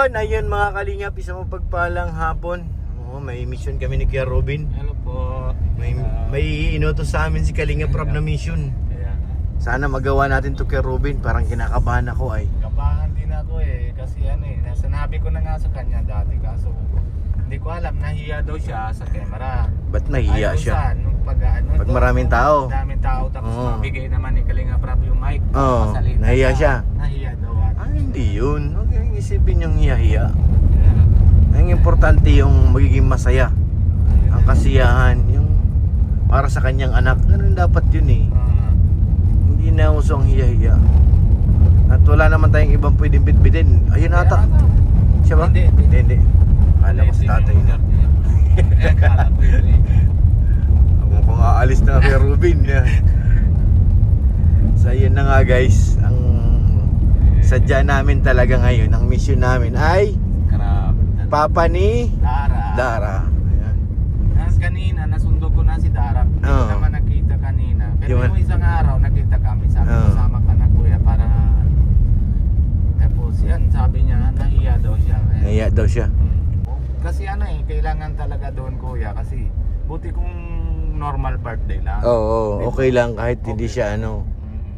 Ayun mga kalingap, isang mapagpalang hapon. May mission kami ni Kuya Robin. Hello po. May inutos sa amin si Kalingap Rob na mission. Sana magawa natin to Kuya Robin. Parang kinakabahan ako ay. Kabahan din ako kasi sinabi ko na nga sa kanya dati kaso hindi ko alam, nahiya daw siya sa camera. Ba't nahiya siya? Pag maraming tao. Maraming tao tapos mabigay naman ni Kalingap Rob yung mic. Nahiya siya. Nahiya daw. Hindi yun. Huwag yung isipin yung hiya-hiya. Ang importante yung magiging masaya. Ang kasiyahan, yung para sa kanyang anak. Ganun dapat yun eh. Hindi na uso ang hiya-hiya. At wala naman tayong ibang pwedeng bitbitin. Ayun ata. Siya ba? Hindi. Kala ko si tatay na. Mukhang aalis na kay Robin. So yun na nga guys. Ang sadya namin talaga ngayon, ang mission namin ay Papa ni Dara. Ayan. Kanina nasundo ko na si Dara. Hindi ko naman nakita kanina. Pero yung isang araw nakita kami. Sabi ko sama ka na kuya para. Tapos yan sabi niya nahiya daw siya. Nahiya daw siya. Kasi kailangan talaga doon kuya kasi buti kung normal birthday lang. Oo, okay lang kahit hindi siya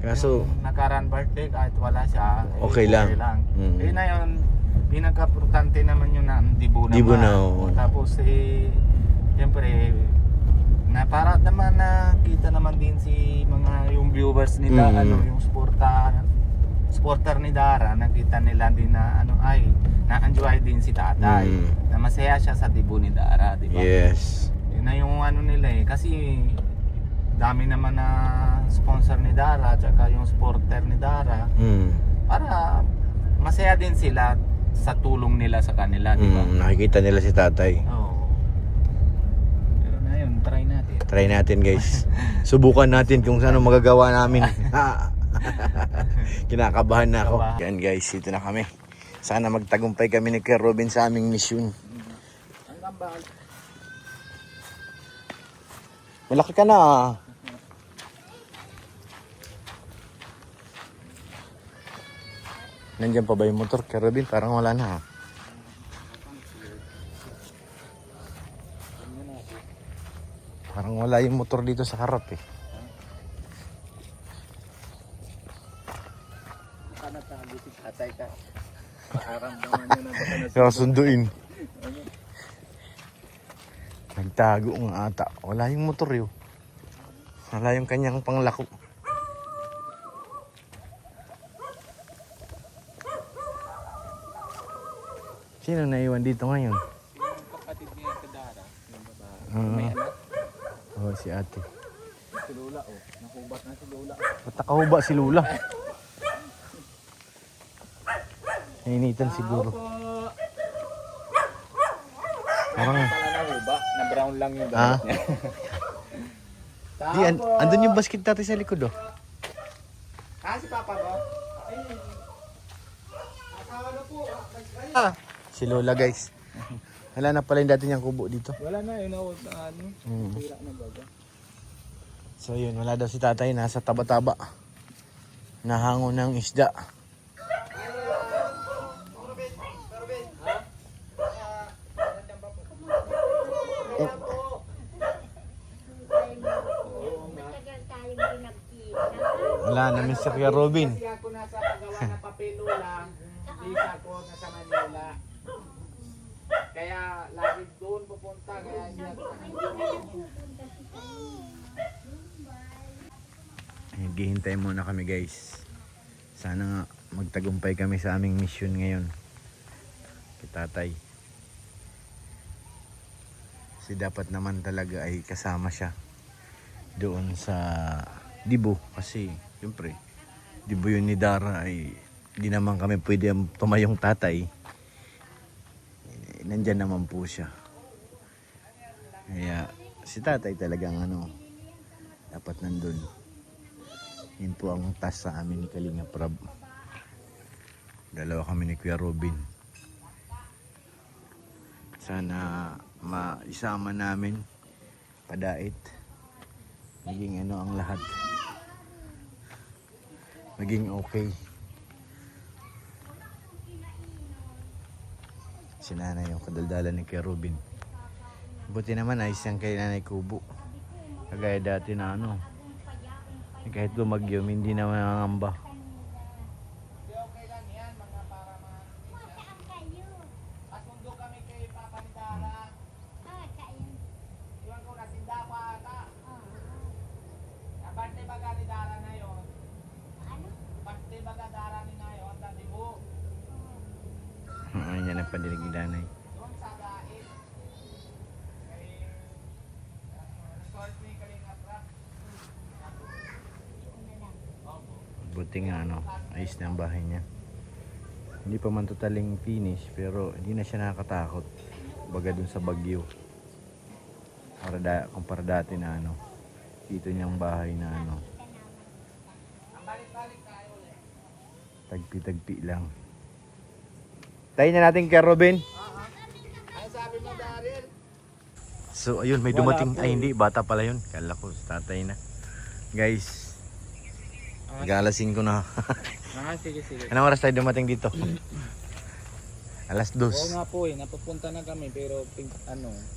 Kaso nakaraan birthday kahit wala siya. Okay lang. Na yun, pinaka-importante naman yun na dibo naman. Dibo na. Tapos siyempre na para naman nakita naman din si mga yung viewers nila yung supporter ni Dara, nakita nila din na na-enjoy din si tatay. Na masaya siya sa dibo ni Dara, di ba? Yes. Yun na yung nila kasi dami naman na sponsor ni Dara at yung supporter ni Dara. Para masaya din sila sa tulong nila sa kanila, di ba? Nakikita nila si tatay. Oo. Pero na yun, try natin. Try natin guys. Subukan natin kung saan magagawa namin. Kinakabahan na ako. Yan guys, dito na kami. Sana magtagumpay kami ni Kuya Robin sa aming mission. Malaki ka na. Nandiyan pa ba yung motor, Kuya Robin? Parang wala na. Parang wala yung motor dito sa harap eh. Natago si tatay ka. Paaramdaman niya na baka nasa. Kasunduin. Nagtago nga ata. Wala yung motor yun. Wala yung kanyang panglako. Sino naiwan dito ngayon? Yung kapatid niya sa Dara, yung babae. May anak. Oh, si ate. Si Lula nakubat na si Lula. Ba't nakahuba si Lula? Nainitan siguro. Parang Pala nahuba, na brown lang yung damit niya. Di, andun yung basket dati sa likod oh. Si Papa mo? Si Lola guys. Wala na pala yung dati niyang kubo dito. Wala na, yun ako sa Tira na baga. So yun, wala daw si tatay. Nasa taba-taba. Nahango ng isda. Wala namin si Kuya Robin. Kasi ako nasa paggawa na papelo lang. Isa ko nasa Manila. Kaya lagi doon pupunta. Kaya hindi ako Naghihintay muna kami guys. Sana nga magtagumpay kami sa aming mission ngayon. Kay tatay. Kasi dapat naman talaga ay kasama siya doon sa dibo. Kasi siyempre dibo yun ni Dara ay di naman kami pwede tumayong tatay. Nandyan naman po siya. Kaya si tatay talagang dapat nandun. Yun po ang task sa amin ni Kalingap Rob. Dalawa kami ni Kuya Robin. Sana maisama namin padait. Maging ang lahat. Maging okay. Si nanay yung kadaldalan ni Kuya Robin. Buti naman ayos yan kay Nanay Kubo. Kagaya dati na ano. Kahit lumagyo, hindi na mangangamba. Okay lang yan, mga para Asundo kami kay Papa ni Dara. Iwan ko na sinda pa ata. Birthday baga ni Dara na yun. Birthday baga Dara ni na yun. Dati mo. Ayun yan ang padilig ni nanay. Doon sa Dain. Kay resort ni Kalinga Prab. Buti nga ano, ayos na ang bahay niya. Hindi pa man totaling finish pero hindi na siya nakakatakot. Baga dun sa Bagyo. Kumpara dati na ano, dito niyang bahay na ano, Ang balik-balik tayo ulit. tagpi-tagpi lang. Tayo na natin kay Robin. Ano sabi mo, Daryl? So ayun, may Wala dumating. po Ay hindi, bata pala yun. Kala ko tatay na. Guys, mag-alas 5 na. Sige. Anong oras tayo dumating dito? Alas 2. Oo nga po napapunta na kami pero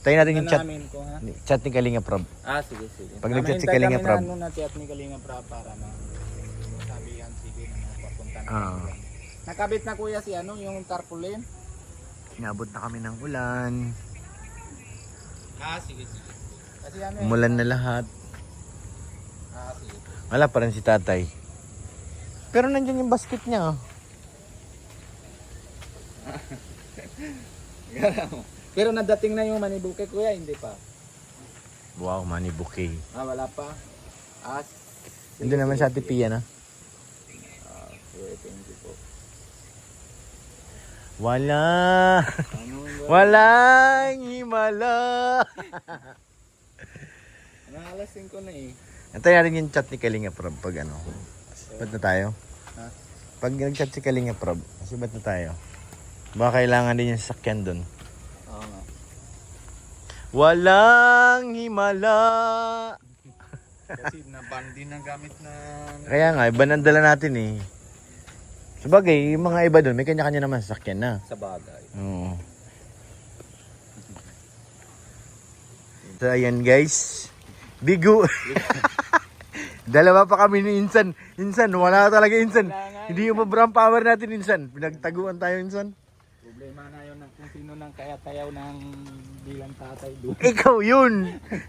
Tayo natin yung chat. namin ko ha. Chat ni Kalinga Prab. Sige. Pag nag-chat si Kalinga Prab. Na chat ni Kalinga Prab para sabihan sige na papunta na. Ah. Nakabit na kuya si yung tarpaulin. Inabot na kami ng ulan. Sige. Kasi Umulan na lahat. sige. Wala pa rin si tatay. Pero nandiyan yung basket niya. Pero nadating na yung manibuke kuya, hindi pa. Wow, money bouquet. Wala pa. Hindi naman sa Ate Pia na. Sige, thank you po. Wala. Walang himala. Alas 5 na eh. Antayin natin yung chat ni Kalinga Prab pag ano. Ba't na tayo? Ha? Pag nag-chat si Kalinga Prab, kasi ba't na tayo? Baka kailangan din yung sasakyan doon. Oo nga. Walang himala. Kasi na-ban din ang gamit na Kaya nga, iba nang dala natin eh. Sabagay, yung mga iba doon, may kanya-kanya naman sasakyan na. sa bagay. Oo. So ayan guys. Bigo. Dalawa pa kami ni Insan. Insan, wala talaga Insan. Hindi yung brand power natin Insan. Pinagtaguan tayo Insan. Problema na yun kung sino nang kaya-tayaw ng bilang tatay doon. Ikaw yun.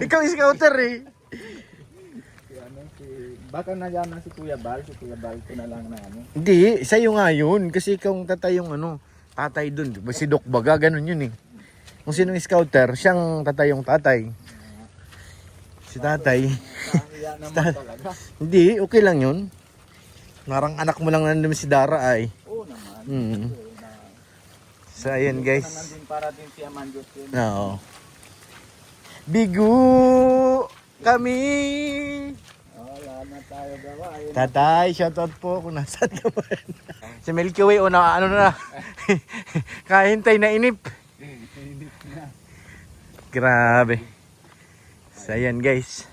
Ikaw scouter eh. Baka nandiyan na si Kuya Bal ko na lang na Hindi, sa'yo nga yun. Kasi ikaw ang tatay yung tatay dun. Si Doc Baga, ganun yun eh. Kung sinong scouter, siyang tatay yung tatay. Si tatay. Kaya naman talaga. Hindi, okay lang yun. Parang anak mo lang nandun si Dara ay. Oo naman. Mm. So ayan guys. Naman din para din si Amandios yun. Oo. Bigo kami. Wala na tayo gawa. Tatay, shoutout po kung nasaan ka man. Si Milky Way, ano na. Kahintay na inip. Grabe. So ayan guys.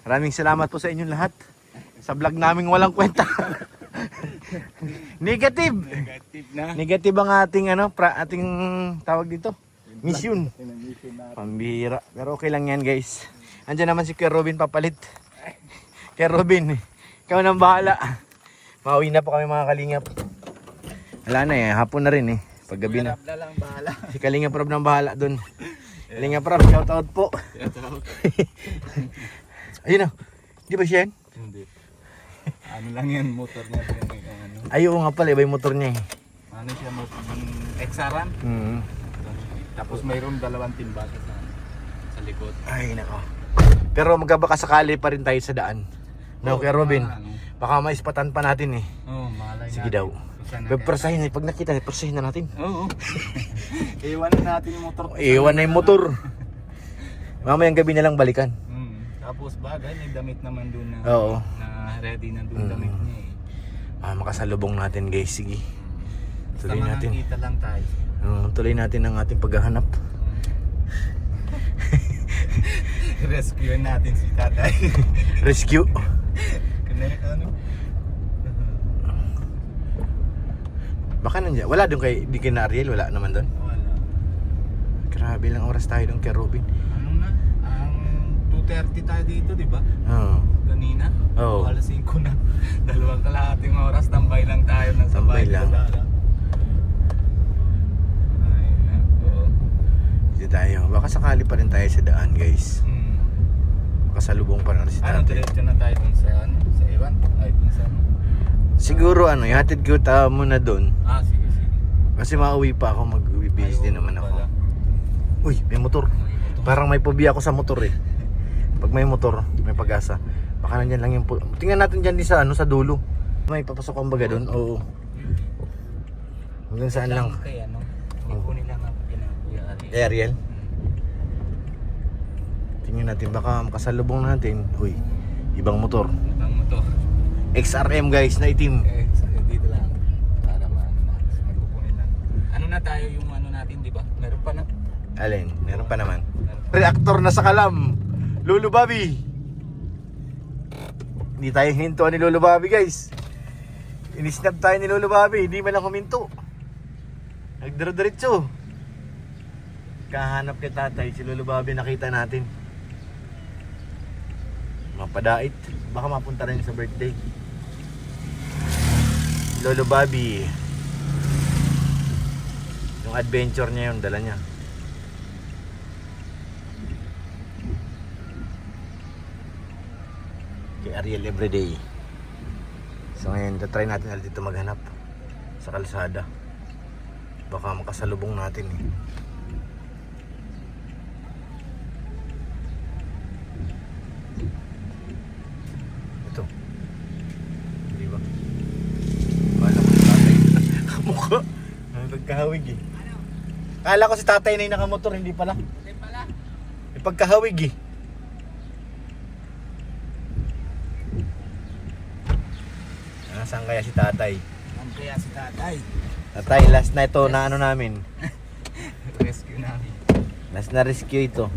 Maraming salamat po sa inyong lahat. Sa vlog naming walang kwenta. Negative. Negative na. Negative ang ating ating tawag dito. Mission. Pambihira. Pero okay lang yan guys. Andiyan naman si Kuya Robin papalit. Kuya Robin, ikaw nang bahala. Mauwi na po kami mga kalingap. Wala na hapon na rin Paggabi na. Na lang bahala. Si Kalinga Prab nang bahala dun. Kalinga Prab, shoutout po. Ayun Di ba siya yan? Hindi. Ano lang yan, motor niya. Ay, oo nga pala, iba yung motor niya Ano siya, Exaran. Tapos mayroon 2 timba sa likod. Ay, nako. Pero magkabaka sakali pa rin tayo sa daan. No, Kuya Robin. Baka maispatan pa natin Oo, malay Sige daw. Pagprasahin pag nakita, prasahin na natin. Oo. Iwan na natin yung motor. Iwan na yung motor. Mamayang gabi na lang balikan. Tapos bagay, may damit naman doon na, Oo. na ready na doon damit niya Makasalubong natin guys, sige. Tuloy Basta natin. makakita lang tayo. Tuloy natin ang ating paghahanap. Rescue natin si tatay. Rescue. Baka nandiyan. Wala doon di kay na Ariel, wala naman doon. Wala. Grabe lang oras tayo doon kay Robin. Ano na? Ang 2:30 tayo dito, di ba? Oo. Kanina. Oo. Alas 5 na. 2 kalahating oras, tambay lang tayo ng Tambay sabay. lang. Ay, nako. Dito tayo. Baka sakali pa rin tayo sa daan, guys. Kasalubong pa rin si Ano, tatay. diretso na tayo dun sa ano? Sa Iwan? Ay, dun sa ano? Siguro ano, ihatid ko ta muna doon. Sige, sige. Kasi mauwi pa ako, mag-busy din naman ako. Pala. Uy, may motor. Parang may phobia ako sa motor eh. Pag may motor, may pag-asa. Baka nandyan lang yung... Tingnan natin dyan din sa, ano, sa dulo. May papasok ang baga doon? Oo. Hanggang saan lang? Kay ano? Ikunin lang ang Kuya Ari. Ariel? Tingnan natin, baka makasalubong natin. Uy, ibang motor. Ibang mo to. XRM guys, na itim. Dito lang. Para maano na. Magkukunin lang. Ano na tayo yung ano natin, di ba? Meron pa na. Alin, meron pa naman. Reactor na sa kalam. Lolo Bobby. Hindi tayo hinintuan ni Lolo Bobby guys. Inisnap tayo ni Lolo Bobby. Hindi man lang huminto. Nagdiro-diretso. Kahanap kay tatay. Si Lolo Bobby nakita natin. Mapadait. Baka mapunta rin sa birthday. Lolo Bobby. Yung adventure niya yun, dala niya. Kay Ariel everyday. So ngayon, try natin ulit dito maghanap sa kalsada. Baka makasalubong natin eh. Ito. Di ba? Kala ko si tatay. Kamukha. Nagkahawig eh. Kala ko si tatay na yung nakamotor, hindi pala. Hindi pala. May pagkahawig eh. Nasaan kaya si tatay? Ano kaya si tatay? Tatay, last na ito na ano namin. Rescue namin. Last na rescue ito.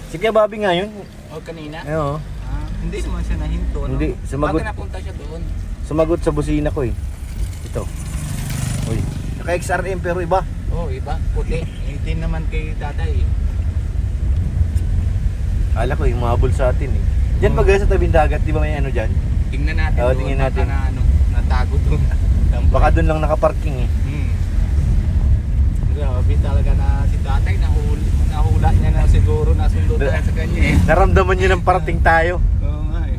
Si Kuya Bobby nga yun. O kanina? Oo. Hindi naman siya nahinto, no? Hindi, sumagot. Bakit napunta siya doon? Sumagot sa busina ko eh. Ito. Uy, naka XRM pero iba. Iba. Puti. Hindi naman kay tatay. Kala ko yung mahabol sa atin eh. Diyan pag sa tabing dagat, di ba may ano dyan? Tingnan natin Oo, doon. tingnan natin. Baka na ano, natago doon. Baka doon lang nakaparking eh. Grabe talaga na si tatay, nahula niya na siguro, nasundo tayo sa kanya eh. Naramdaman niyo ng parating tayo. Oo nga eh.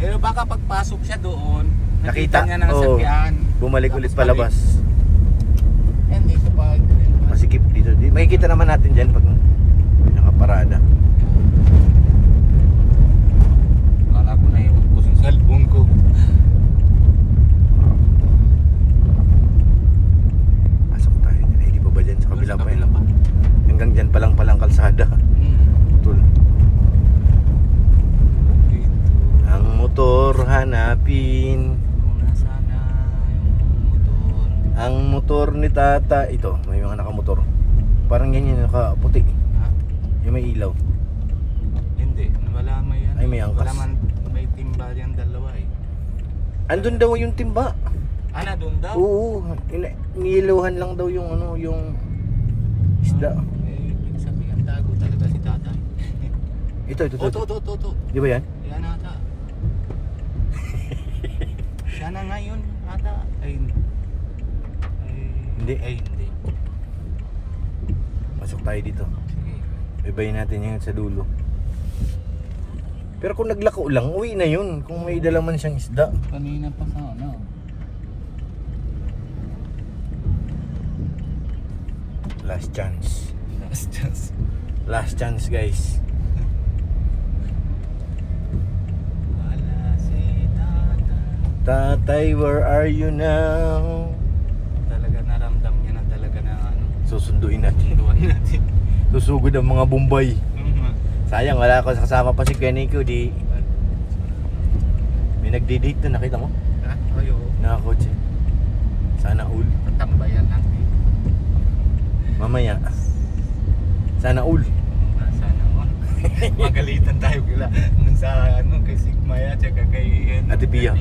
Pero baka pagpasok siya doon, Nakita, nakita niya ng oo. sakyan. Bumalik Tapos ulit palabas. And dito pa. Masikip dito. Makikita naman natin dyan pag nakaparada. Kala ko na yung kusong cellphone ko. Pasok tayo dyan. Hindi pa ba dyan? Sa kabila pa yun. pa. Hanggang dyan pa lang palang kalsada. Tul. Dito. Ang motor hanapin. Kung nasana yung motor. Ang motor ni tata. Ito, may mga nakamotor. Parang yan yung nakaputi. Ha? Yung may ilaw. Hindi. Wala may yan. Ay, may angkas. Wala man may timba yan dalawa eh. Andun daw yung timba. Na doon daw? Oo. Niiluhan lang daw yung ano, yung isda. Ibig sabihin, tago talaga si tatay. Ito. To. Di ba yan? Yan ata. Siya na ngayon ata. Hindi. Hindi. Pasok tayo dito. Sige. Baybayin natin yan sa dulo. Pero kung naglako lang, uwi na yun. Kung may dala man siyang isda. Kanina pa sa ano. Last chance. Last chance. Last chance guys. Wala si tatay. Tatay, where are you now? Talaga naramdam niya na talaga na ano. Susunduin natin. Sunduan natin. Susugod ang mga Bombay. Sayang, wala ako kasama pa si Keniko. Di may nagdi-date na, nakita mo? Ha? Ayo. Nakakotse. Sana all. Tambayan natin. Mamaya. Sana all. Sana all. Magalitan tayo kila nun sa ano kay Sigmaya tsaka kay Ate Pia.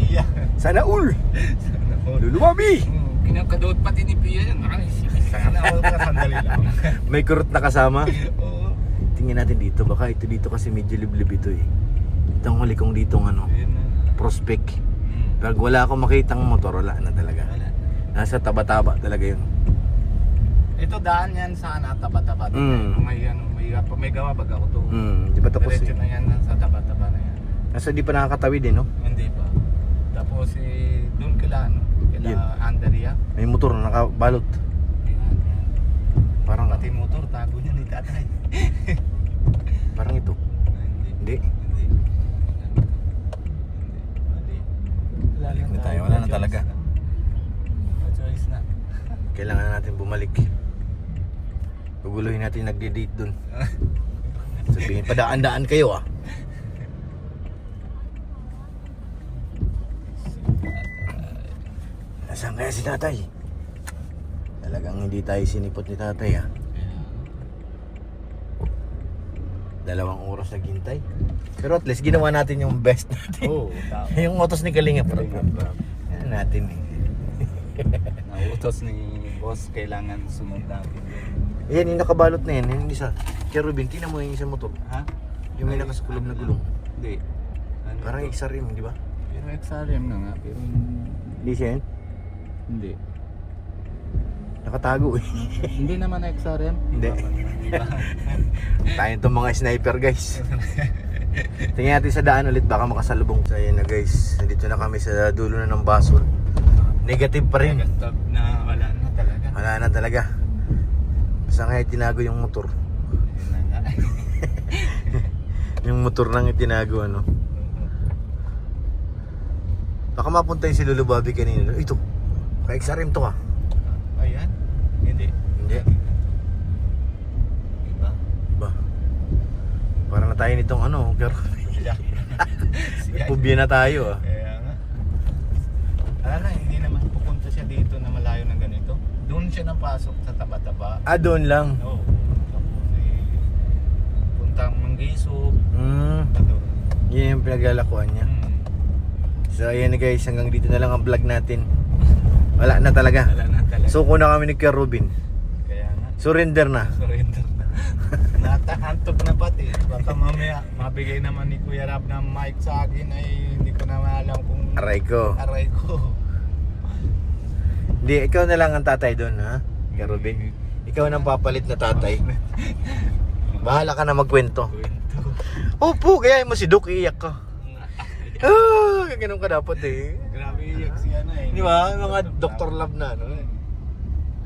Sana all. Sana all. Lulu Bobby! Kinakadood pati ni Pia yan. Ay, Sana ako mga sandali lang. May kurot na kasama. Oo. Tingnan natin dito. Baka ito dito kasi medyo liblib ito eh. Ito ang huli kong ditong ano, Yun na. prospect. Pag wala akong makitang motor, wala na talaga. Wala. Nasa taba-taba talaga yun. Ito daan yan sa taba-taba. May gawa bag ako to. Di ba tapos Diretso eh? na yan sa taba-taba na yan. Nasa di pa nakakatawid eh, no? Hindi pa. Tapos doon kila Yun. Andrea. May motor na nakabalot. Yan. Parang, Pati motor, tago niya ni tatay. parang ito. Hindi. Balik na tayo. Wala na talaga. No choice na. Kailangan na natin bumalik. Guguluhin natin nagde-date dun. Sabihin, padaan-daan kayo ah. Nasaan kaya si tatay? Talagang hindi tayo sinipot ni tatay ah. 2 oras naghintay. Pero at least ginawa natin yung best natin. Oo, tama. Yung utos ni Kalinga Prab. Yan natin eh. Nautos ni boss, kailangan sumunod natin. Yan, yung nakabalot na yan. Yung isa. Kaya Ruben, tingnan mo yung isang motor. Ha? Yung may nakasakulog na gulong. Hindi. Ano Parang ito? XRM, di ba? Pero XRM na nga, pero Hindi siya yan. hindi. Nakatago eh. Hindi naman XRM. Hindi. Tayo itong mga sniper guys. Tingnan natin sa daan ulit, baka makasalubong. So ayan na guys, nandito na kami sa dulo na ng basol. Negative pa rin. Stop na wala na talaga. Wala na talaga. Basta kaya tinago yung motor. Yun na nga. Yung motor nang itinago ano. Baka mapunta yung si Lolo Bobby kanina. Ito, ka-XRM to ah. Ayan? Hindi. Hindi. Diba? Ba? Para na tayo nitong ano, pero Siya. pubya na tayo ah. Kaya nga. Alam na, hindi naman pupunta siya dito na malayo ng ganito. Doon siya napasok sa taba-taba. Ah, doon lang. Oo. Tapos puntang Manggisog. Doon. Yun yung pinaglalakuan niya. So ayan na guys, hanggang dito na lang ang vlog natin. Wala na talaga. Wala na talaga. Suko na kami ni Kuya Ruben. Kaya nga. Surrender na. Surrender na. Natahantok na pati. Baka mamaya mabigay naman ni Kuya Rab ng mic sa akin ay hindi ko na alam kung Aray ko. aray ko. Hindi, ikaw na lang ang tatay doon ha, Kuya Ruben. Ikaw nang papalit na tatay. Bahala ka na magkwento. Kwento. Opo, kaya mo si Doc, iiyak ka. Ah, ganun ka dapat eh. Grabe iyak siya na eh. Di ba? Mga Dr. Love na ano eh.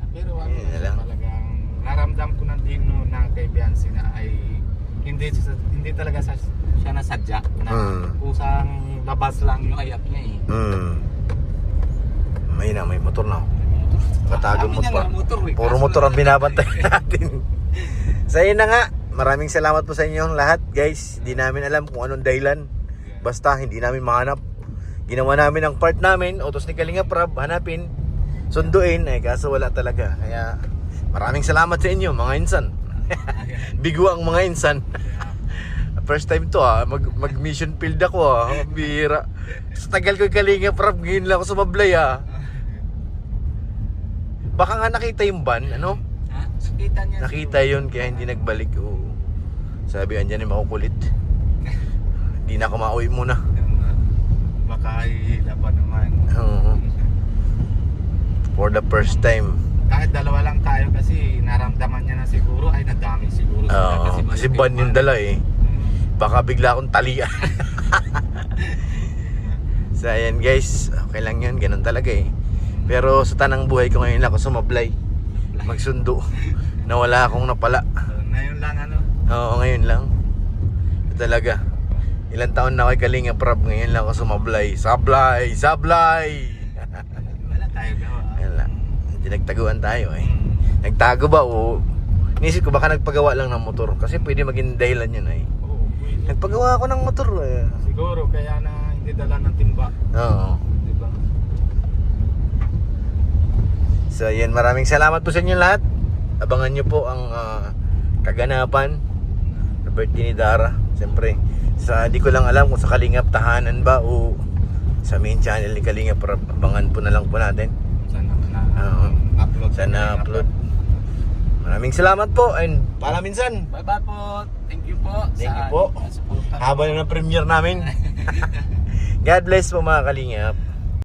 Pero ano Yan na lang. talagang naramdam ko na din no na kay Biancy na ay hindi talaga siya nasadya na kusang labas lang yung ayak niya eh. May na, may motor na. Katago Sabi mo niya pa. nga, motor eh. Puro Kaso motor ang na- binabantay natin. So yun na nga. Maraming salamat po sa inyong lahat guys. Hindi namin alam kung anong dahilan. Basta hindi namin mahanap. Ginawa namin ang part namin. Utos ni Kalinga Prab, hanapin, sunduin. Eh kaso wala talaga. Kaya maraming salamat sa inyo mga insan. Bigo ang mga insan. First time to mag mission field ako bihira. Sa tagal ko yung Kalinga Prab, ngayon lang ako sumablay Baka nga nakita yung van, ano? Ha? Nakita niya. Nakita yun kaya hindi nagbalik. Oo. Sabi, andyan yung makukulit. Hindi na ako mauwi muna. Baka hihila pa naman. Oo. For the first time. Kahit dalawa lang tayo kasi naramdaman niya na siguro ay nadami siguro sila Oo, kasi malaki van yung van. dala eh. Baka bigla akong talian. So ayan guys, okay lang yun, ganun talaga eh. Pero sa tanang buhay ko ngayon ako sumablay. Magsundo. Nawala akong napala. Ngayon lang ano. Oo, ngayon lang. Talaga. Ilang taon na kay Kalinga Prab, ngayon lang ako sumablay. Sablay! Sablay! Wala tayo gawa. Ayan lang. Nagtaguan tayo eh. Nagtago ba o inisip ko baka nagpagawa lang ng motor kasi pwede maging dahilan yun eh. Oo, pwede. Nagpagawa ako ng motor eh. Siguro kaya na hindi dala ng timba. Oo. Diba? So yan, maraming salamat po sa inyo lahat. Abangan nyo po ang kaganapan sa birthday ni Dara. Siyempre, di ko lang alam kung sa Kalingap tahanan ba o sa main channel ni Kalingap. Abangan po na lang po natin. Sana na Oo. upload. Sana upload. Maraming salamat po and para minsan. Bye-bye po. Thank you po. Thank you po. Suporta. Haba na ng premiere namin. God bless po mga kalingap.